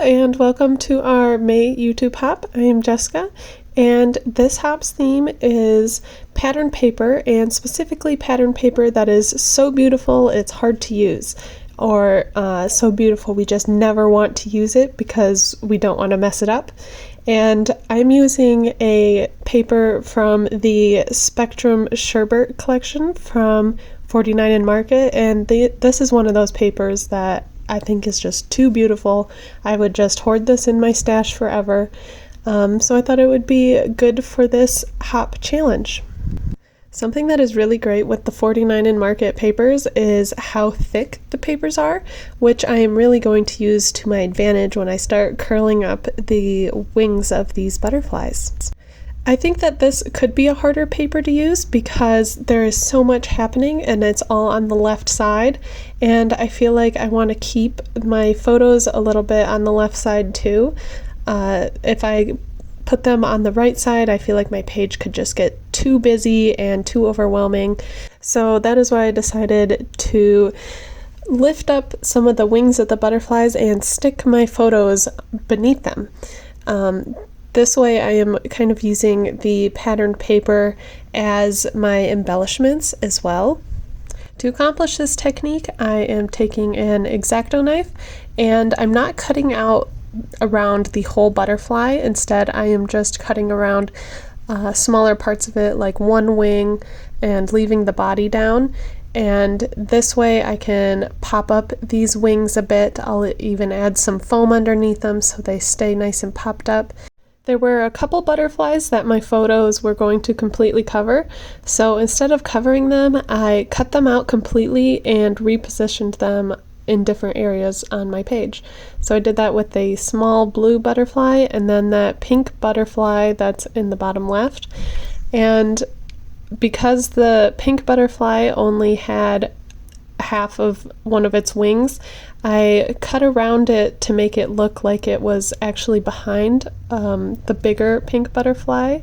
and welcome to our May YouTube hop. I am Jessica, and this hop's theme is pattern paper, and specifically pattern paper that is so beautiful it's hard to use, or so beautiful we just never want to use it because we don't want to mess it up. And I'm using a paper from the Spectrum Sherbert collection from 49 and Market, and this is one of those papers that I think is just too beautiful. I would just hoard this in my stash forever. So I thought it would be good for this hop challenge. Something that is really great with the 49 and Market papers is how thick the papers are, which I am really going to use to my advantage when I start curling up the wings of these butterflies. I think that this could be a harder paper to use because there is so much happening and it's all on the left side, and I feel like I want to keep my photos a little bit on the left side too. If I put them on the right side, I feel like my page could just get too busy and too overwhelming. So that is why I decided to lift up some of the wings of the butterflies and stick my photos beneath them. This way I am kind of using the patterned paper as my embellishments as well. To accomplish this technique, I am taking an X-Acto knife, and I'm not cutting out around the whole butterfly. Instead, I am just cutting around smaller parts of it, like one wing, and leaving the body down. And this way I can pop up these wings a bit. I'll even add some foam underneath them so they stay nice and popped up. There were a couple butterflies that my photos were going to completely cover, so instead of covering them, I cut them out completely and repositioned them in different areas on my page. So I did that with a small blue butterfly and then that pink butterfly that's in the bottom left. And because the pink butterfly only had half of one of its wings, I cut around it to make it look like it was actually behind the bigger pink butterfly.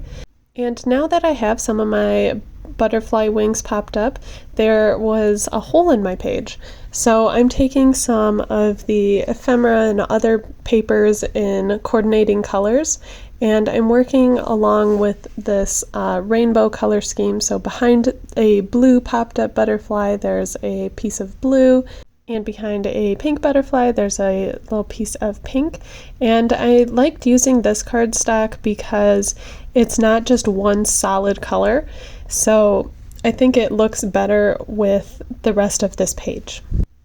And now that I have some of my butterfly wings popped up, there was a hole in my page. So I'm taking some of the ephemera and other papers in coordinating colors, and I'm working along with this rainbow color scheme. So behind a blue popped up butterfly, there's a piece of blue, and behind a pink butterfly, there's a little piece of pink. And I liked using this cardstock because it's not just one solid color. So I think it looks better with the rest of this page.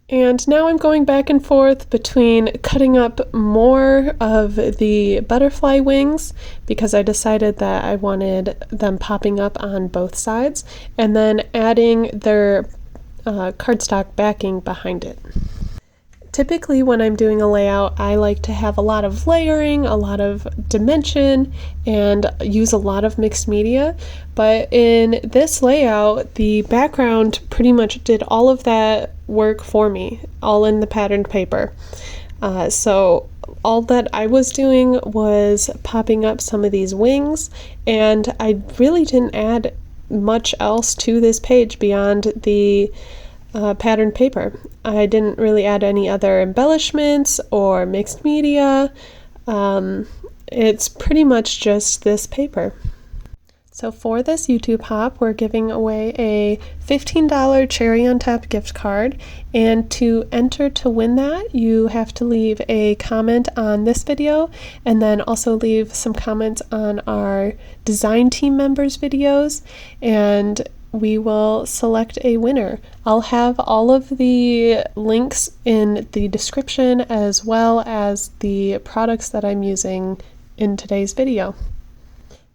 And now I'm going back and forth between cutting up more of the butterfly wings because I decided that I wanted them popping up on both sides, and then adding their cardstock backing behind it. Typically when I'm doing a layout, I like to have a lot of layering, a lot of dimension, and use a lot of mixed media. But in this layout, the background pretty much did all of that work for me, all in the patterned paper. So all that I was doing was popping up some of these wings, and I really didn't add much else to this page beyond the patterned paper. I didn't really add any other embellishments or mixed media. It's pretty much just this paper. So for this YouTube hop, we're giving away a $15 cherry on top gift card, and to enter to win that, you have to leave a comment on this video and then also leave some comments on our design team members videos, and we will select a winner. I'll have all of the links in the description as well as the products that I'm using in today's video.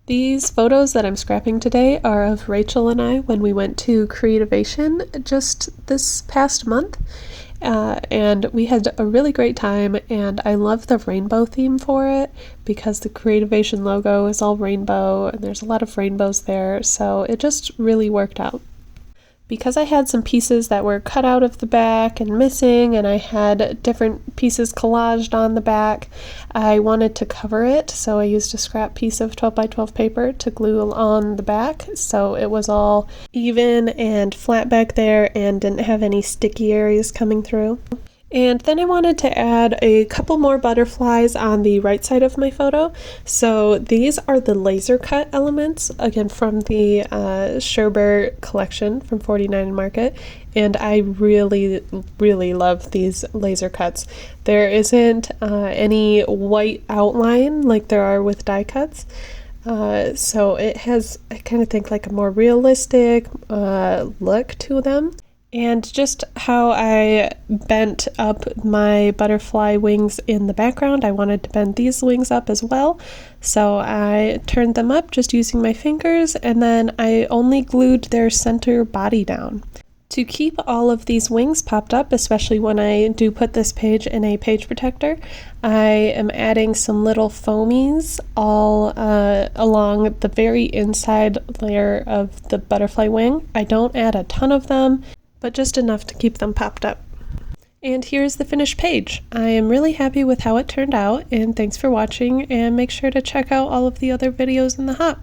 These photos that I'm scrapping today are of Rachel and I when we went to Creativation just this past month. And we had a really great time, and I love the rainbow theme for it because the Creativation logo is all rainbow and there's a lot of rainbows there, so it just really worked out. Because I had some pieces that were cut out of the back and missing, and I had different pieces collaged on the back, I wanted to cover it, so I used a scrap piece of 12 by 12 paper to glue on the back so it was all even and flat back there and didn't have any sticky areas coming through. And then I wanted to add a couple more butterflies on the right side of my photo. So these are the laser cut elements, again from the Sherber collection from 49 Market. And I really, really love these laser cuts. There isn't any white outline like there are with die cuts. So it has, I kind of think, like a more realistic look to them. And just how I bent up my butterfly wings in the background, I wanted to bend these wings up as well. So I turned them up just using my fingers, and then I only glued their center body down. To keep all of these wings popped up, especially when I do put this page in a page protector, I am adding some little foamies all along the very inside layer of the butterfly wing. I don't add a ton of them, but just enough to keep them popped up. And here's the finished page. I am really happy with how it turned out, and thanks for watching, and make sure to check out all of the other videos in the hop.